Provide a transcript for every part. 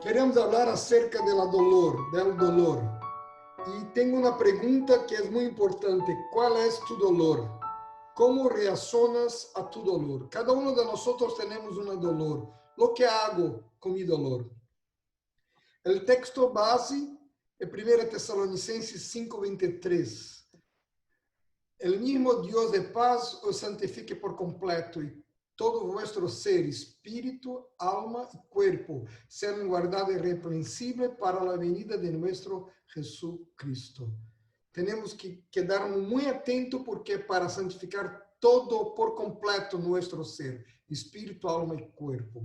Queremos hablar acerca del dolor. Y tengo una pregunta que es muy importante. ¿Cuál es tu dolor? ¿Cómo reaccionas a tu dolor? Cada uno de nosotros tenemos un dolor. Lo que hago con mi dolor. El texto base es 1 Tesalonicenses 5:23. El mismo Dios de paz os santifique por completo y todo vuestro ser, espíritu, alma y cuerpo, sean guardados irreprensibles para la venida de nuestro Jesucristo. Tenemos que quedarnos muy atentos porque para santificar todo por completo nuestro ser, espíritu, alma y cuerpo.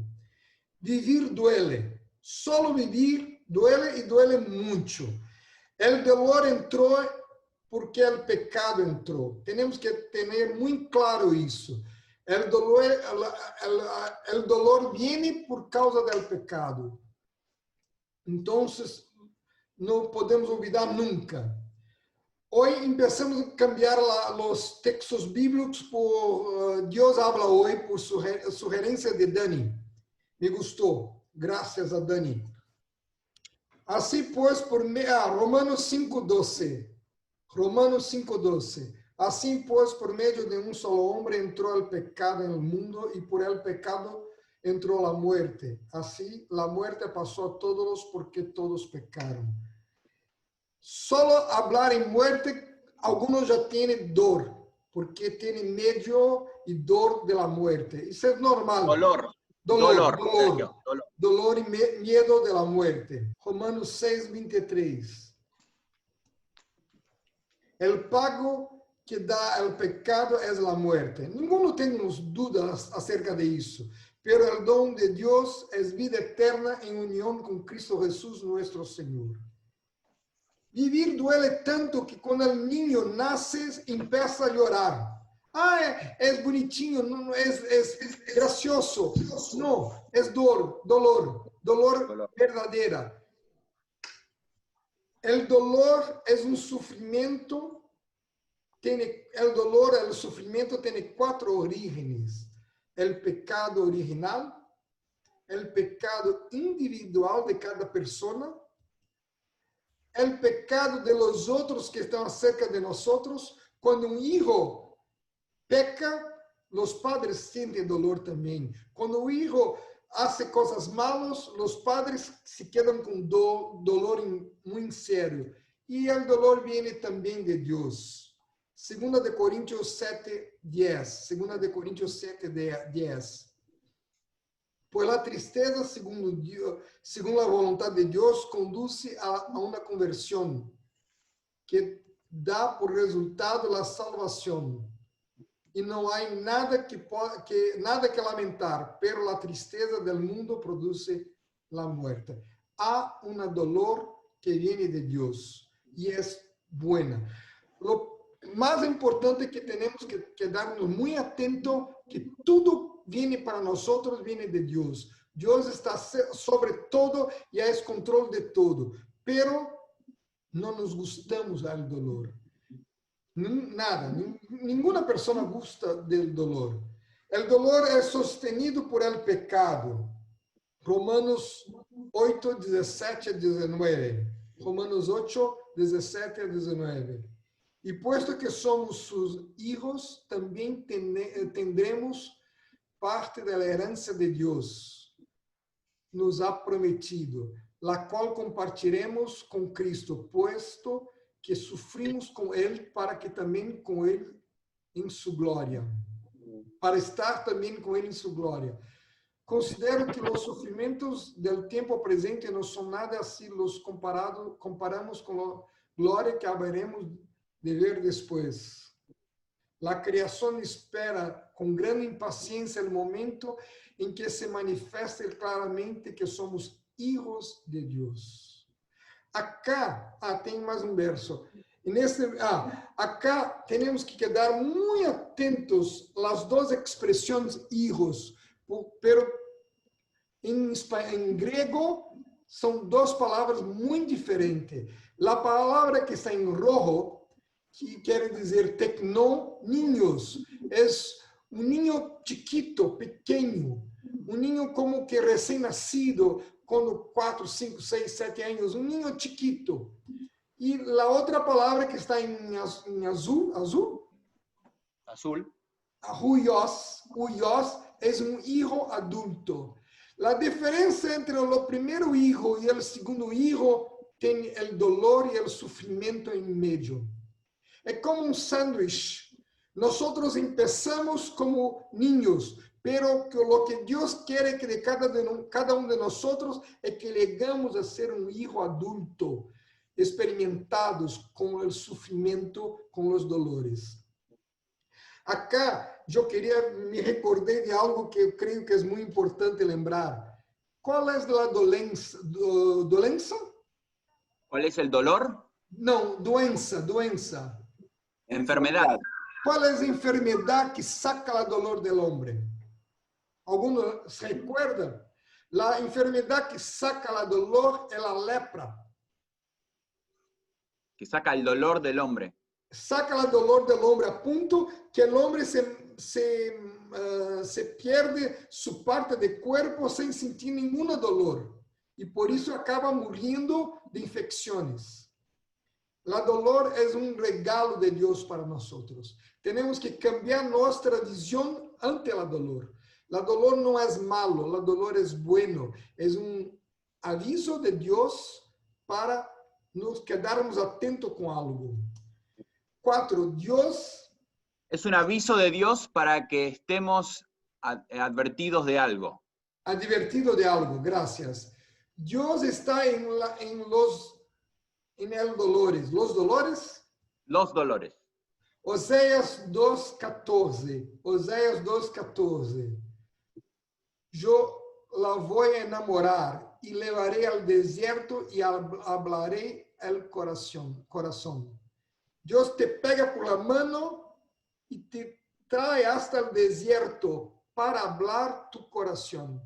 Vivir duele. Solo vivir duele y duele mucho. El dolor entró porque el pecado entró. Tenemos que tener muy claro eso. El dolor viene por causa del pecado. Entonces, no podemos olvidar nunca. Hoy empezamos a cambiar los textos bíblicos por Dios habla hoy por sugerencia de Dani. Me gustó. Gracias a Dani. Así pues, Romanos 5:12. Romanos 5:12. Así pues, por medio de un solo hombre entró el pecado en el mundo y por el pecado entró la muerte. Así la muerte pasó a todos porque todos pecaron. Solo hablar en muerte, algunos ya tienen dor, porque tienen miedo y dor de la muerte. Eso es normal. Dolor y miedo de la muerte. Romanos 6:23. El pago que da el pecado es la muerte. Ninguno tenemos dudas acerca de eso, pero el don de Dios es vida eterna en unión con Cristo Jesús nuestro Señor. Vivir duele tanto que cuando el niño nace empieza a llorar. Es bonitinho, no, es gracioso. No, es dolor verdadera. El dolor es un sufrimiento. El sufrimiento tiene 4 orígenes. El pecado original, el pecado individual de cada persona, el pecado de los otros que están cerca de nosotros. Cuando un hijo peca, los padres sienten dolor también. Cuando un hijo hace cosas malas, los padres se quedan con dolor muy serio. Y el dolor viene también de Dios. 2 de Corintios 7:10. 2 de Corintios 7:10. Pues la tristeza, según la voluntad de Dios, conduce a una conversión que da por resultado la salvación. Y no hay nada que lamentar, pero la tristeza del mundo produce la muerte. Hay un dolor que viene de Dios y es buena. Lo más importante que tenemos que quedarnos muy atentos, que todo viene para nosotros, viene de Dios. Dios está sobre todo y es control de todo, pero no nos gustamos del dolor. Nada, ninguna persona gusta del dolor. El dolor es sostenido por el pecado. Romanos 8:17-19. Romanos 8:17-19. Y puesto que somos sus hijos, también tendremos parte de la herencia de Dios. Nos ha prometido, la cual compartiremos con Cristo, puesto que sufrimos con Él, para que también con Él en su gloria. Para estar también con Él en su gloria. Considero que los sufrimientos del tiempo presente no son nada si los comparamos con la gloria que habremos de ver después. La creación espera con gran impaciencia el momento en que se manifieste claramente que somos hijos de Dios. Acá, tem mais um verso. Acá tenemos que quedar muy atentos a las 2 expresiones hijos, pero en griego son 2 palabras muy diferentes. La palabra que está en rojo, que quiere decir tecno, niños, es un niño chiquito, pequeño, un niño como que recién nacido, cuando 4, 5, 6, 7 años, un niño chiquito. Y la otra palabra que está en azul, huyos, es un hijo adulto. La diferencia entre el primer hijo y el segundo hijo tiene el dolor y el sufrimiento en medio. Es como un sándwich. Nosotros empezamos como niños, pero que lo que Dios quiere que de cada uno de nosotros es que llegamos a ser un hijo adulto, experimentados con el sufrimiento, con los dolores. Acá me recordé de algo que eu creio que é muito importante lembrar. Qual é a doença? ¿Doença? ¿Cuál es el dolor? Não, doença. Enfermedad. Qual é a enfermidade que saca o dolor do homem? Alguno se recuerda? A enfermidade que saca o dolor é a lepra. Que saca el dolor del hombre. Saca o dolor do homem a ponto que o homem se pierde su parte de cuerpo sem sentir nenhum dolor. E por isso acaba morrendo de infecções. O dolor é um regalo de Deus para nós. Temos que cambiar nossa visão ante o dolor. O dolor não é malo, o dolor é bueno. É um aviso de Deus para nos quedarmos atentos com algo. 4. Dios es un aviso de Dios para que estemos advertidos de algo. Advertido de algo, gracias. Dios está en los dolores. ¿Los dolores? Los dolores. Oséias 2:14. Oséias 2:14. Yo la voy a enamorar y levaré al desierto y hablaré el corazón. Dios te pega por la mano y te trae hasta el desierto para hablar tu corazón.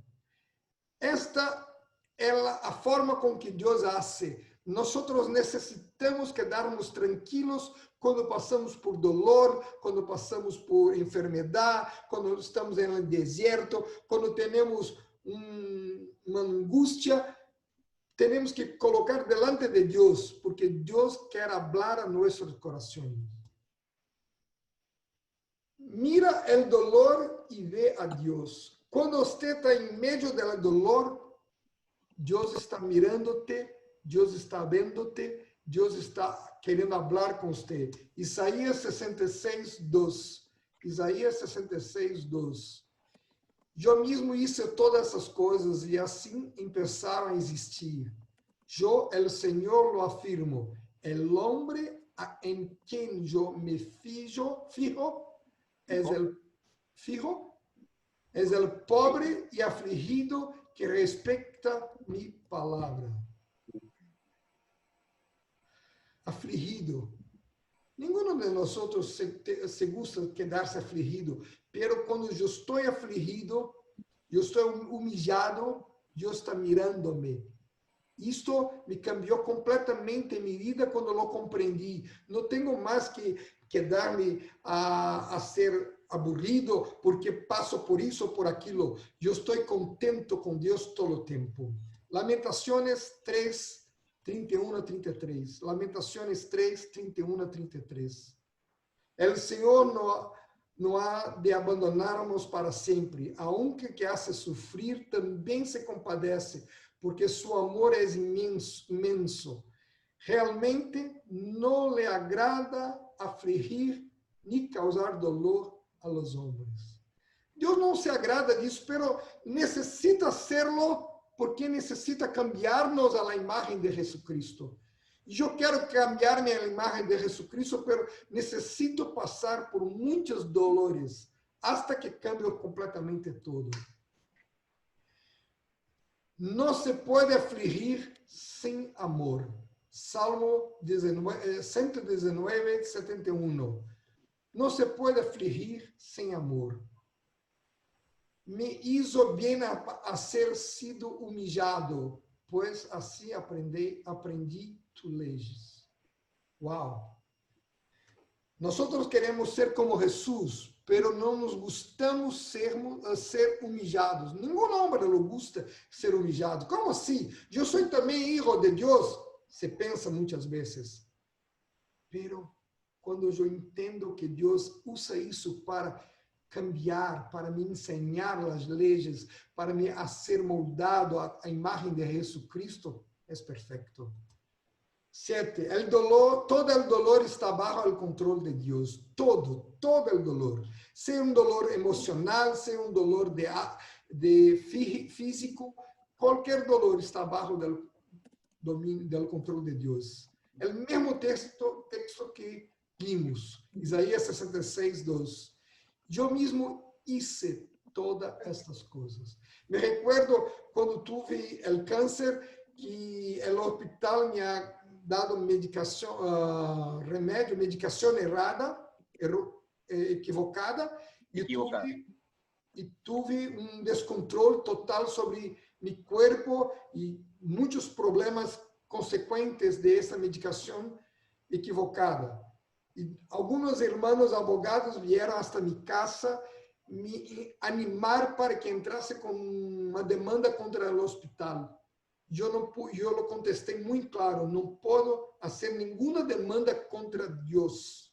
Esta es la forma con que Dios hace. Nosotros necesitamos quedarnos tranquilos cuando pasamos por dolor, cuando pasamos por enfermedad, cuando estamos en el desierto, cuando tenemos una angustia. Tenemos que colocar delante de Dios, porque Dios quiere hablar a nuestros corazones. Mira el dolor y ve a Dios. Cuando usted está en medio del dolor, Dios está mirándote, Dios está viéndote, Dios está queriendo hablar con usted. Isaías 66:2. Isaías 66:2. Yo mismo hice todas esas cosas y así empezaron a existir. Yo, el Señor, lo afirmo. El hombre en quien yo me fijo es el pobre y afligido que respeta mi palabra. Afligido. Ninguno de nosotros se gusta quedarse afligido, pero cuando yo estoy afligido, yo estoy humillado, Dios está mirándome. Esto me cambió completamente mi vida cuando lo comprendí. No tengo más que quedarme a ser aburrido porque paso por eso, por aquilo. Yo estoy contento con Dios todo el tiempo. Lamentaciones 3, 31 a 33. Lamentaciones 3, 31 a 33. El Señor no ha de abandonarnos para siempre. Aunque que hace sufrir, también se compadece, porque su amor es inmenso. Realmente no le agrada afligir ni causar dolor a los hombres. Dios no se agrada disso, pero necesita hacerlo porque necesita cambiarnos a la imagen de Jesucristo. Yo quiero cambiarme a la imagen de Jesucristo, pero necesito pasar por muchos dolores hasta que cambie completamente todo. No se puede afligir sin amor. Salmo 119, 71. No se puede afligir sin amor. Me hizo bien a ser sido humillado, pues así aprendí tus leyes. Wow. Nosotros queremos ser como Jesús, pero não nos gostamos ser humillados. Nenhum homem lhe gusta ser humilhado. Como assim? Eu sou também filho de Deus. Se pensa muitas vezes. Pero quando eu entendo que Deus usa isso para cambiar, para me ensinar as leis, para me ser moldado à imagem de Jesucristo, é perfeito. 7. El dolor, todo el dolor está bajo el control de Dios. Todo el dolor. Sea un dolor emocional, sea un dolor de físico, cualquier dolor está bajo del dominio, del control de Dios. El mismo texto que vimos, Isaías 66, 2. Yo mismo hice todas estas cosas. Me recuerdo cuando tuve el cáncer que el hospital me ha dado medicação, remédio, medicação errada, equivocada, e tive descontrole total sobre meu corpo e muitos problemas consequentes dessa medicação equivocada. E alguns irmãos advogados vieram hasta minha casa me animar para que entrasse com uma demanda contra o hospital. Eu lo contestei muito claro, não posso fazer nenhuma demanda contra Deus.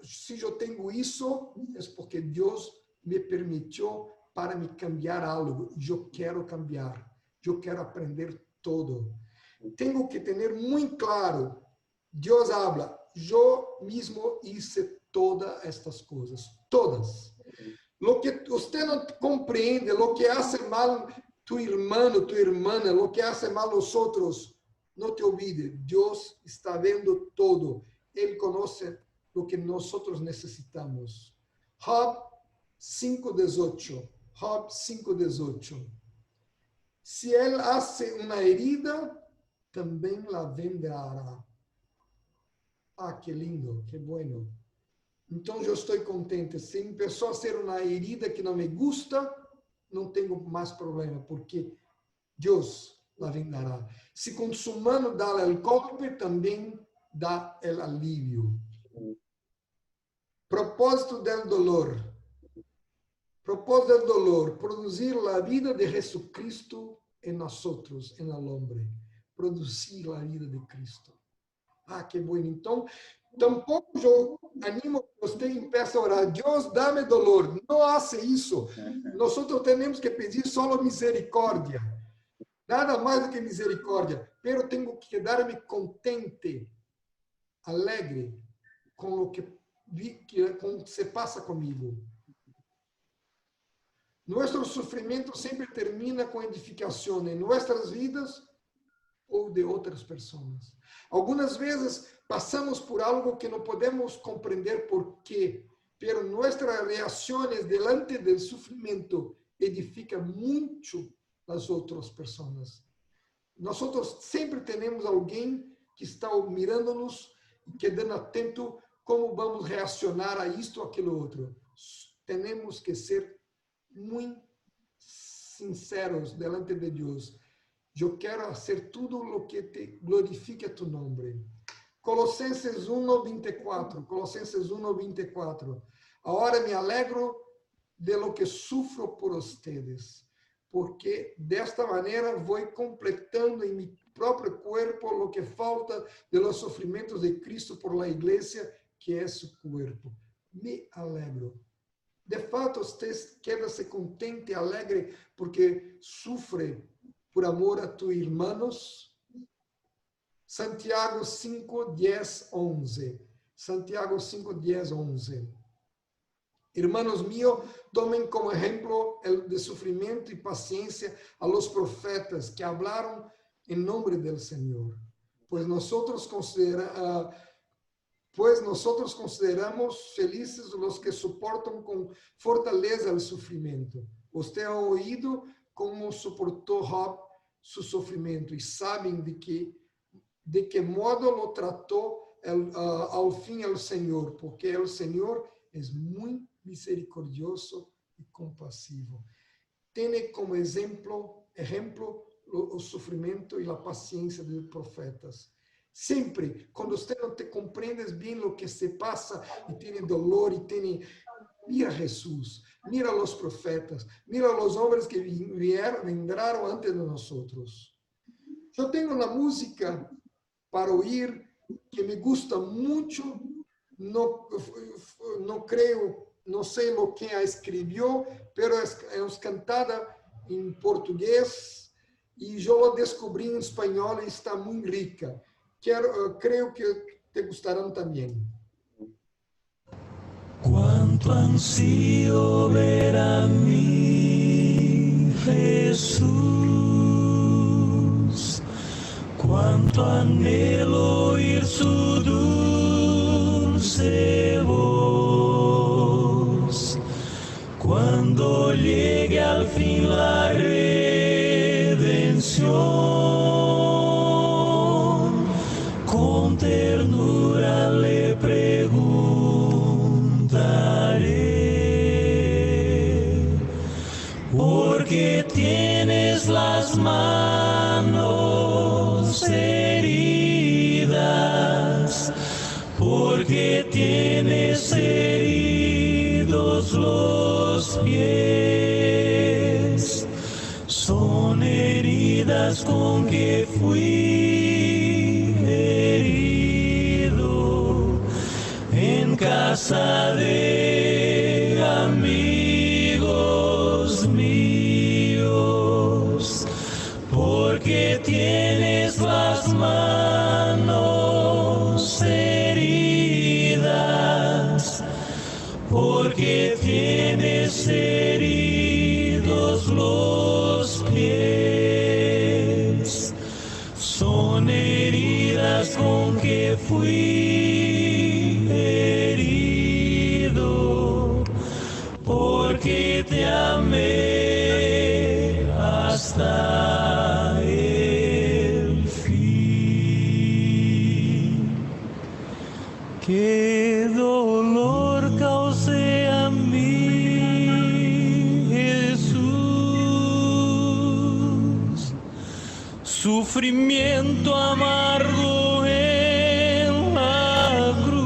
Se eu tenho isso, é porque Deus me permitiu para me cambiar algo. Eu quero cambiar, eu quero aprender todo. Tenho que ter muito claro, Deus habla, eu mesmo hice todas estas coisas, todas. Lo que você não compreende, lo que hace mal tu hermano, tu hermana, lo que hace mal los otros, no te olvides, Dios está viendo todo. Él conoce lo que nosotros necesitamos. Job 5:18. Job 5:18. Si él hace una herida, también la vendará. Ah, qué lindo, qué bueno. Então, eu estou contente. Se empezou a ser uma herida que não me gusta, não tenho mais problema, porque Deus la vendará. Se com sua mão dá o golpe, também dá o alívio. Propósito do dolor. Propósito do dolor, produzir a vida de Jesucristo em nós, em el hombre. Produzir a vida de Cristo. Ah, que bueno. Então, tampouco eu animo que você empiece a orar, Deus, dá-me dolor. Não faça isso. Nós temos que pedir só misericórdia. Nada mais do que misericórdia. Pero tenho que quedar-me contente, alegre com o que se passa comigo. Nosso sofrimento sempre termina com edificação em nossas vidas ou de outras pessoas. Algumas vezes passamos por algo que não podemos compreender por quê, pero nossas reações diante do sofrimento edificam muito as outras pessoas. Nós sempre temos alguém que está mirando-nos e quedando atento como vamos reaccionar a isto ou aquilo outro. Temos que ser muito sinceros diante de Deus. Eu quero fazer tudo o que te glorifique a tu nome. Colossenses 1:24. Colossenses 1:24. Agora me alegro de lo que sufro por ustedes, porque desta maneira vou completando em meu próprio corpo o que falta de los sofrimentos de Cristo por la igreja, que é seu corpo. Me alegro. De fato, você queda-se contente, alegre, porque sofre por amor a tus hermanos. Santiago 5:10, 11. Santiago 5:10, 11. Hermanos míos, tomen como ejemplo el de sufrimiento y paciencia a los profetas que hablaron en nombre del Señor. Pues nosotros consideramos felices los que soportan con fortaleza el sufrimiento. Usted ha oído como suportou Job seu sofrimento e sabem de que modo lo tratou ao fim o Senhor, porque o Senhor é muito misericordioso e compassivo. Tem como exemplo o sofrimento e a paciência dos profetas. Sempre, quando você não te compreendes bem o que se passa e tem dolor e tem... Mira Jesus, mira os profetas, mira os homens que vendrão antes de nós. Eu tenho uma música para oír que me gusta muito, não creio, não sei o que a escreveu, mas é cantada em português e eu a descobri em espanhol e está muito rica. Creio que te gustarão também. Cuánto ansío ver a mi Jesús, cuánto anhelo oír su dulce voz, cuando llegue al fin la redención, con ternura le preguntaré, ¿por qué tienes las manos heridas? ¿Por qué tienes heridos los pies? Son heridas con que fui herido en casa de amigos míos. Porque tienes las manos heridas, porque tienes heridos los pies. Son heridas con que fui herido, porque te amé hasta el fin. Qué dolor causé a mí, Jesús, sufrimiento amargo en la cruz,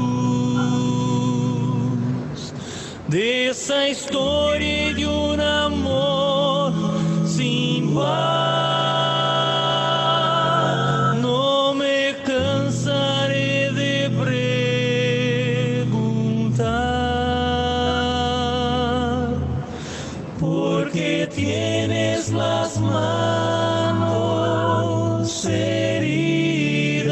de esa historia de un amor sin par. No me cansaré de preguntar, porque tienes las manos heridas,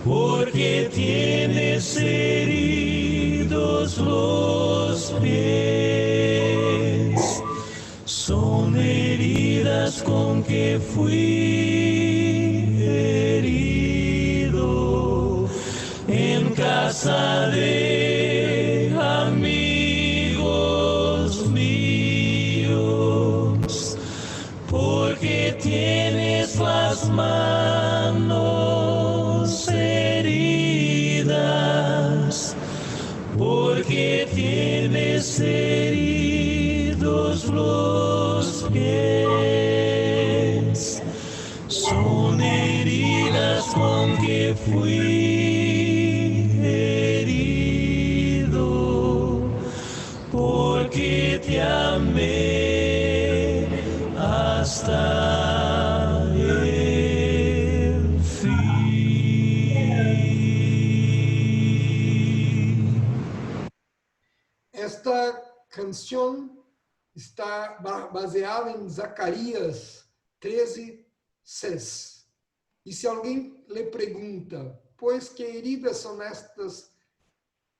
porque tienes heridos los pies. Son heridas con que fui herido en casa de amigos míos. Porque tienes las manos heridas, porque tienes heridos los pies. Son heridas con que fui herido, porque te amé hasta el fin. Esta canção está baseada em Zacarias 13:6. E se alguém lhe pergunta, pois que heridas são estas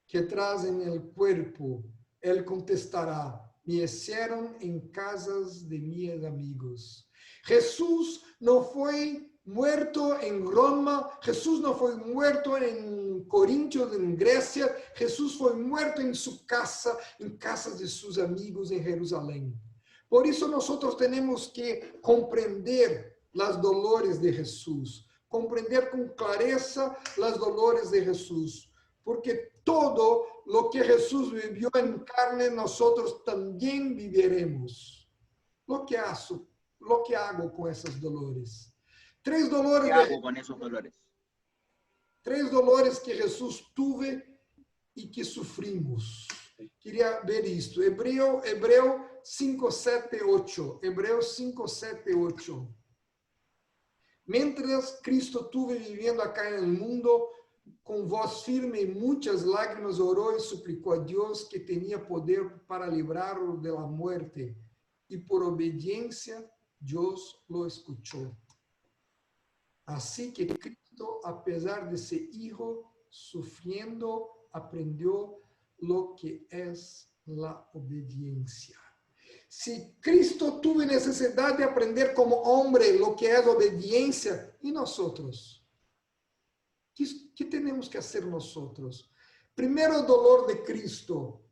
que trazem o corpo, ele contestará, me hicieron em casas de meus amigos. Jesus não foi muerto em Roma, Jesus não foi muerto em Corintios, em Grécia, Jesus foi muerto em sua casa, em casas de seus amigos em Jerusalém. Por isso nós temos que compreender as dolores de Jesus, compreender com clareza as dolores de Jesus, porque todo lo que Jesus vivió en carne, nosotros también viviremos. Lo que hago con esos dolores. Tres dolores, ¿Qué hago con esos dolores? tres dolores que Jesús tuve y que sufrimos. Queria ver isto. Hebreu 5, 7, 8. Hebreus 5, 7, 8. Mientras Cristo tuve viviendo acá en el mundo, con voz firme y muchas lágrimas oró y suplicó a Dios que tenía poder para librarlo de la muerte. Y por obediencia, Dios lo escuchó. Así que Cristo, a pesar de ser hijo, sufriendo, aprendió lo que es la obediencia. Si Cristo tuvo necesidad de aprender como hombre lo que es obediencia, ¿y nosotros? ¿Qué tenemos que hacer nosotros? Primero dolor de Cristo,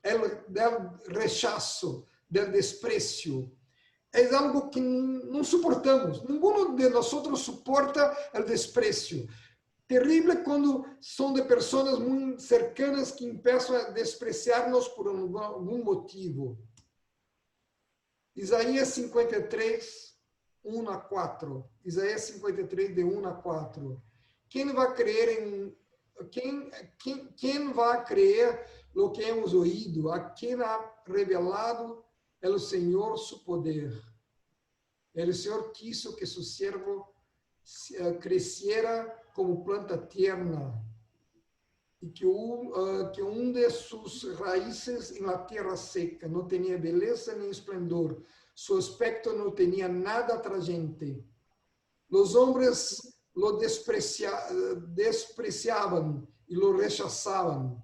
el del rechazo, del desprecio. Es algo que no soportamos. Ninguno de nosotros soporta el desprecio. Terrible cuando son de personas muy cercanas que empiezan a despreciarnos por algún motivo. Isaías 53, 1 a 4. Isaías 53, de 1 a 4. ¿Quién va a creer quién va a creer lo que hemos oído? ¿A quién ha revelado el Señor su poder? El Señor quiso que su siervo creciera como planta tierna y que hunde sus raíces en la tierra seca. No tenía belleza ni esplendor. Su aspecto no tenía nada atrayente. Los hombres lo despreciaban y lo rechazaban.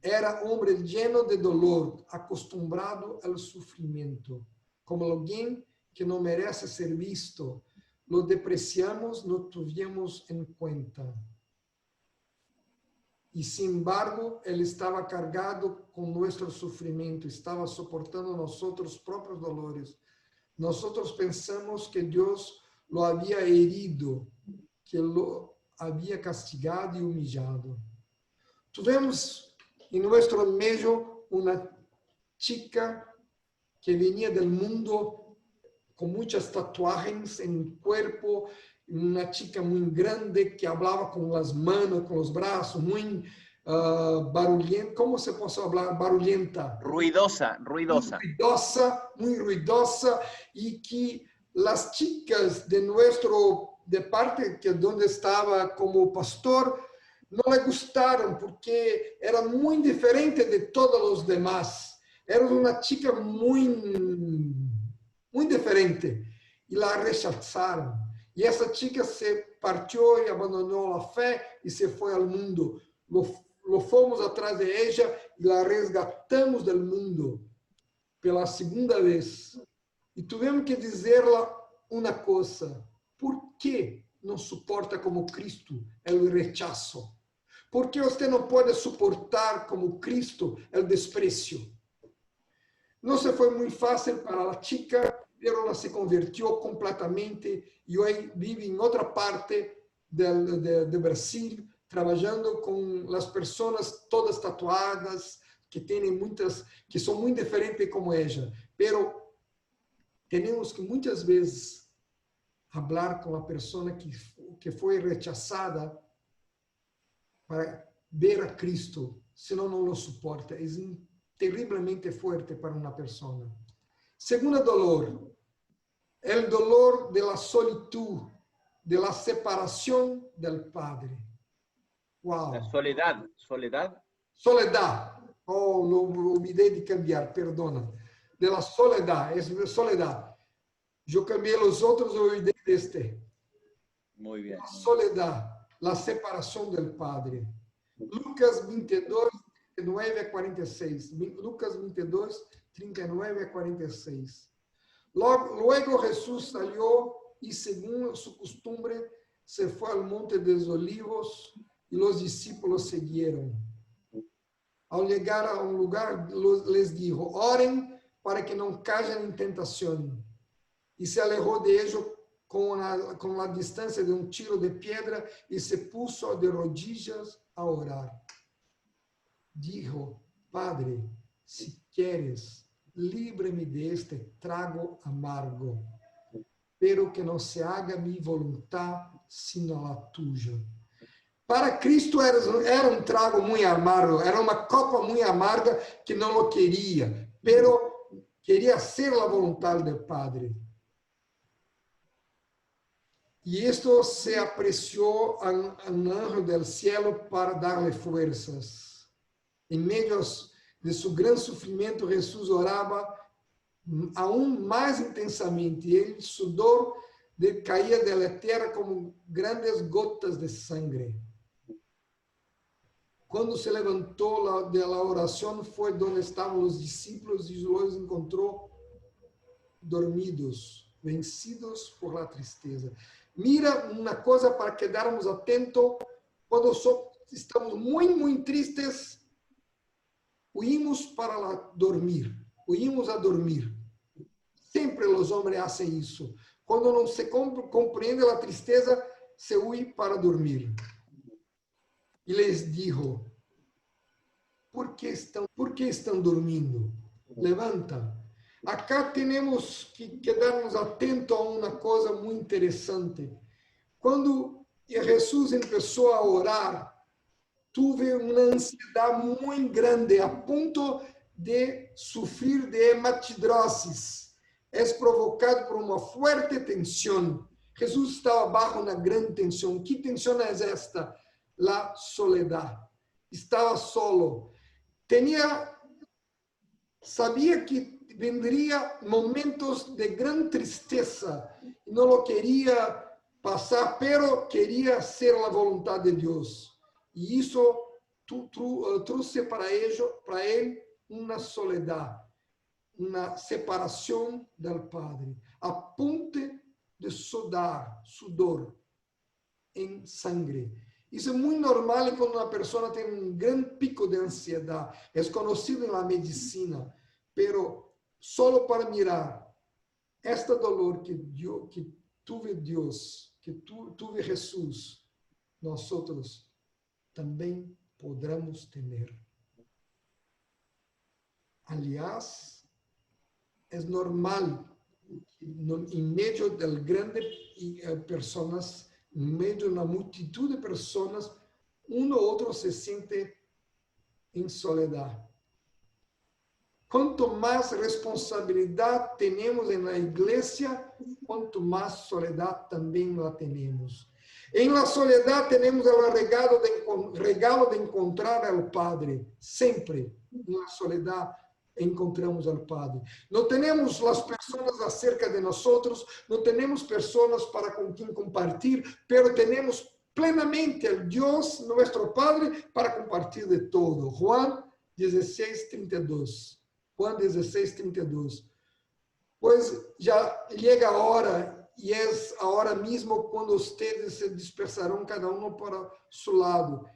Era hombre lleno de dolor, acostumbrado al sufrimiento, como alguien que no merece ser visto. Lo despreciamos, no tuvimos en cuenta. Y sin embargo, él estaba cargado con nuestro sufrimiento, estaba soportando nosotros propios dolores. Nosotros pensamos que Dios lo había herido, que lo había castigado y humillado. Tuvimos en nuestro medio una chica que venía del mundo con muchas tatuajes en el cuerpo, una chica muy grande que hablaba con las manos, con los brazos, muy barulhenta. ¿Cómo se puede hablar? Barulhenta. Ruidosa. Muy ruidosa, y que las chicas de parte que donde estaba como pastor, no le gustaron porque era muy diferente de todos los demás. Era una chica muy diferente y la rechazaron. Y esa chica se partió y abandonó la fe y se fue al mundo. Lo fomos atrás de ella y la resgatamos del mundo pela segunda vez. E tivemos que dizer-lhe uma coisa: por que não suporta como Cristo o rechazo? Por que você não pode suportar como Cristo o desprecio? Não se foi muito fácil para a chica, pero ela se convertiu completamente e hoje vive em outra parte do Brasil, trabalhando com as pessoas todas tatuadas, que tienen muitas, que são muito diferentes como ella, pero temos que muitas vezes falar com a pessoa que foi rechazada para ver a Cristo, senão não lo suporta. É terrivelmente fuerte para uma pessoa. Segundo dolor, o dolor de la solitud, de la separación del Padre. Wow. La soledad. Soledad. Oh, lo olvidé de cambiar, perdona. De la soledad, es soledad. Yo cambié los otros y olvidé de este. Muy bien. La soledad, la separación del Padre. Lucas 22, 39 a 46. Lucas 22, 39 a 46. Luego Jesús salió y según su costumbre se fue al monte de los olivos y los discípulos siguieron. Al llegar a un lugar les dijo: oren para que no caigan en tentación. Y se alejó de ellos con la distancia de un tiro de piedra y se puso de rodillas a orar. Dijo: Padre, si quieres, líbrame de este trago amargo. pero que não se haga mi voluntad, sino a tuya. Para Cristo era um trago muito amargo, era uma copa muito amarga que não lo queria, pero queria ser a vontade do Padre. E isto se apreciou a um anjo del cielo para dar-lhe forças. Em meio de seu grande sofrimento, Jesus orava aún mais intensamente. E o sudor caía da terra como grandes gotas de sangue. Quando se levantou da oração, foi onde estavam os discípulos e os encontrou dormidos, vencidos por la tristeza. Mira uma coisa para quedarmos atentos, quando estamos muito tristes, huimos para dormir, huimos a dormir. Sempre os homens fazem isso. Quando não se compreende a tristeza, se huye para dormir. E les dijo, ¿por qué estão dormindo? Levanta. Acá temos que quedarnos atentos a uma coisa muito interessante. Quando Jesus começou a orar, tive uma ansiedade muito grande, a ponto de sofrer de hematidrosis. É provocado por uma forte tensão. Jesus estava bajo uma grande tensão. Que tensão é esta? La soledad. Estava solo. Sabia que vendria momentos de grande tristeza. Não lo queria passar, pero queria ser a vontade de Deus. E isso trouxe para ele uma soledad, uma separação do Padre, a ponto de sudor em sangue. Isso é muito normal quando uma pessoa tem um grande pico de ansiedade. É conhecido na medicina, pero solo para mirar este dolor que tuve Deus, que tuve Jesus, nós também podemos ter. Aliás, é normal em meio de grandes pessoas, em meio de uma multitud de pessoas, um ou outro se sente em soledade. Quanto mais responsabilidade temos na igreja, quanto mais soledade também la temos. Em la soledade temos o regalo de encontrar ao Padre. Sempre, na soledade, encontramos ao Padre. Não temos as pessoas acerca de nós, não temos pessoas para com quem compartilhar, pero temos plenamente o Deus, nosso Padre, para compartilhar de todo. Juan 16:32. Juan 16:32. Pois já chega a hora, e é a hora mesmo quando vocês se dispersarão cada um para seu lado,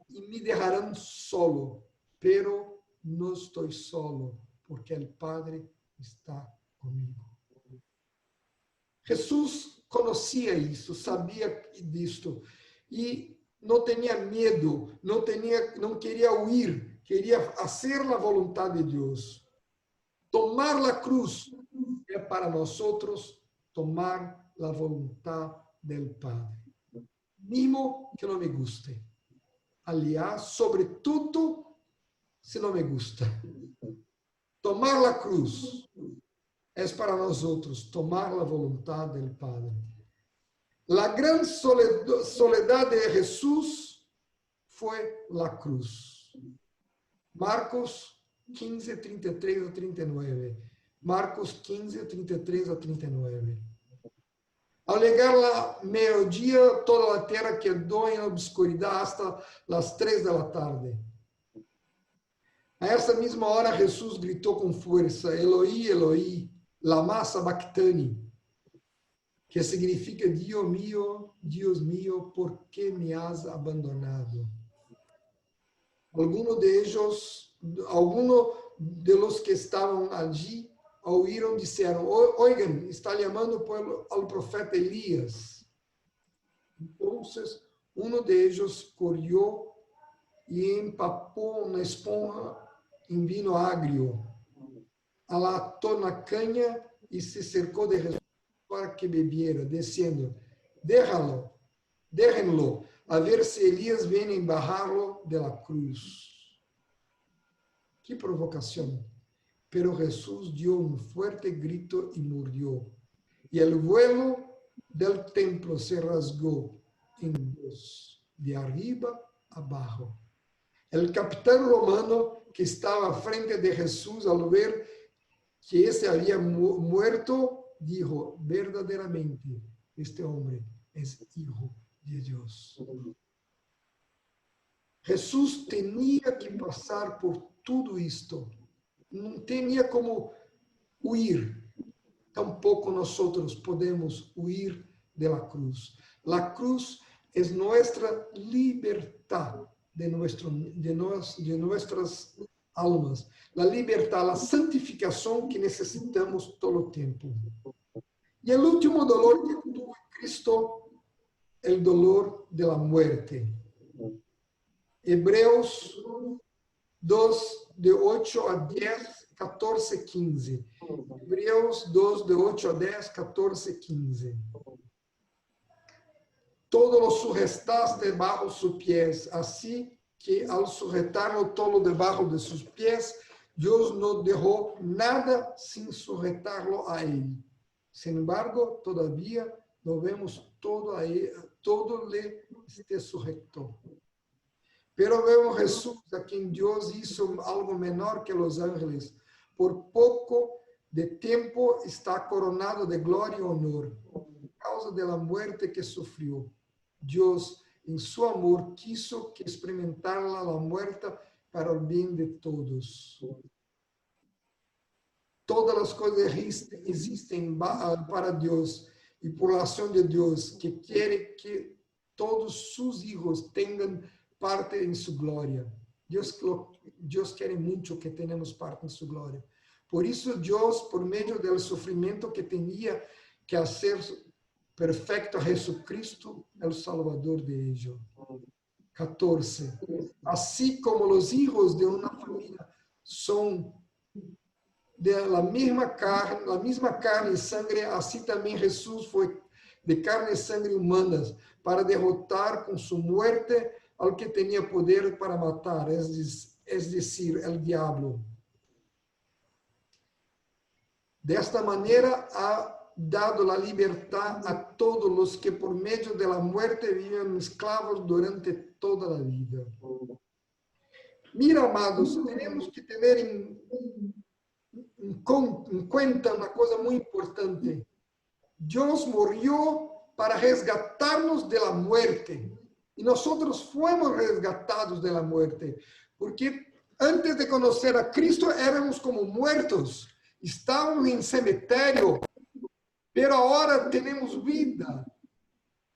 e me deixarão solo, pero não estou solo, porque o Padre está comigo. Jesus conhecia isso, sabia disto, e não tinha medo, não queria huir, queria fazer a vontade de Deus. Tomar a cruz é para nós tomar a vontade do Padre, mesmo que não me guste. Aliás, sobretudo, se não me gusta. Tomar a cruz é para nós tomar a vontade do Padre. A grande soledade de Jesus foi a cruz. Marcos 15, 33 a 39. Marcos 15, 33 a 39. Ao chegar lá meio-dia, toda a terra quedou em obscuridade hasta as 3 da tarde. A essa mesma hora, Jesus gritou com força: Eloi, Eloi, lama sabachthani, que significa: Dios mío, ¿por qué me has abandonado? Algunos de los que estavam allí oíram, disseram: oigan, está chamando ao profeta Elias. Então, um de eles correu e empapou uma esponja em vinho agrio, alatou na canha e se cercou de Jesus para para que bebiera, diciendo, déjenlo, a ver si Elías viene a bajarlo de la cruz. ¡Qué provocación! Pero Jesús dio un fuerte grito y murió. Y el velo del templo se rasgó en dos, de arriba abajo. El capitán romano que estaba frente de Jesús al ver que éste había muerto, dijo, verdaderamente, este hombre es hijo de Dios. Jesús tenía que pasar por todo esto. No tenía como huir. Tampoco nosotros podemos huir de la cruz. La cruz es nuestra libertad de nuestras almas. La libertad, la santificación que necesitamos todo el tiempo. Y el último dolor que tuvo Cristo, el dolor de la muerte. Hebreos 2, de 8 a 10, 14, 15. Hebreos 2, de 8 a 10, 14, 15. Todo lo sujetaste bajo sus pies, así que al sujetarlo todo debajo de sus pies, Dios no dejó nada sin sujetarlo a él. Sin embargo, todavía no vemos todo a él, todo le esté sujeto. Pero vemos Jesús, a quien Dios hizo algo menor que los ángeles. Por poco de tiempo está coronado de gloria y honor, por causa de la muerte que sufrió. Dios, en su amor, quiso que experimentara la muerte para el bien de todos. Todas las cosas existen para Dios y por la acción de Dios, que quiere que todos sus hijos tengan parte en su gloria. Dios quiere mucho que tenemos parte en su gloria. Por eso Dios, por medio del sufrimiento que tenía que hacer perfecto a Jesucristo, el Salvador de ellos. 14. Así como los hijos de una familia son de la misma carne y sangre, así también Jesús fue de carne y sangre humanas para derrotar con su muerte al que tenía poder para matar, es decir, el diablo. De esta manera ha dado la libertad a todos los que por medio de la muerte viven esclavos durante toda la vida. Mira, amados, tenemos que tener en cuenta una cosa muy importante. Dios murió para resgatarnos de la muerte. Y nosotros fuimos resgatados de la muerte. Porque antes de conocer a Cristo éramos como muertos. Estábamos en cemitério. Pero ahora tenemos vida.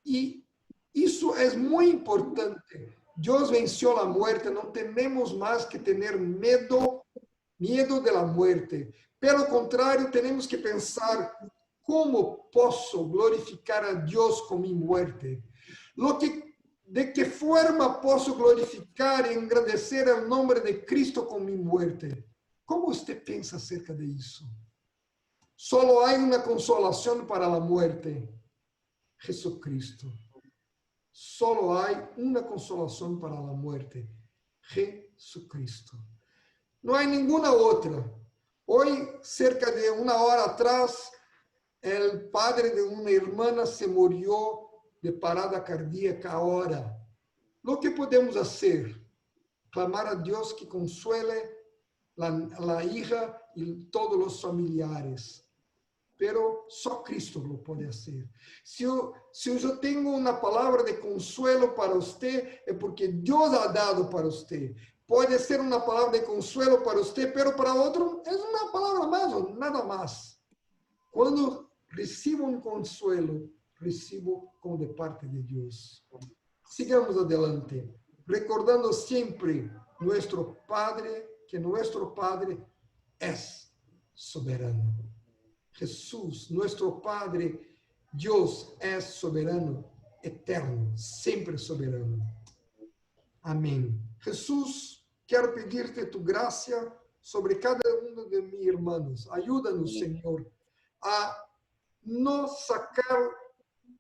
Y eso es muy importante. Dios venció la muerte. No tenemos más que tener miedo de la muerte. Pelo contrário, tenemos que pensar, ¿cómo puedo glorificar a Dios con mi muerte? ¿De qué forma puedo glorificar y engrandecer el nombre de Cristo con mi muerte? ¿Cómo usted piensa acerca de eso? Solo hay una consolación para la muerte, Jesucristo. Solo hay una consolación para la muerte, Jesucristo. No hay ninguna otra. Hoy, cerca de una hora atrás, el padre de una hermana se murió de parada cardíaca ahora. Lo que podemos hacer? Clamar a Dios que consuele la hija y todos los familiares. Pero só Cristo lo puede hacer. Si yo tengo una palabra de consuelo para usted, es porque Dios ha dado para usted. Puede ser una palabra de consuelo para usted, pero para otro es una palabra más o nada más. Cuando recibo un consuelo, recibo como de parte de Dios. Sigamos adelante, recordando siempre nuestro Padre, que nuestro Padre es soberano. Jesús, nuestro Padre, Dios es soberano, eterno, siempre soberano. Amén. Jesús, quiero pedirte tu gracia sobre cada uno de mis hermanos. Ayúdanos, Señor, a no sacar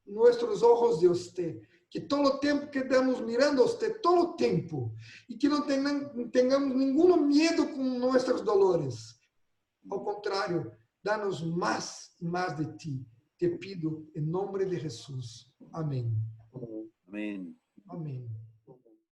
nuestros ojos de usted. Que todo el tiempo quedamos mirando a usted, todo el tiempo. Y que no tengamos ningún miedo con nuestros dolores. Al contrario, danos más y más de ti. Te pido en nombre de Jesús. Amén. Amén.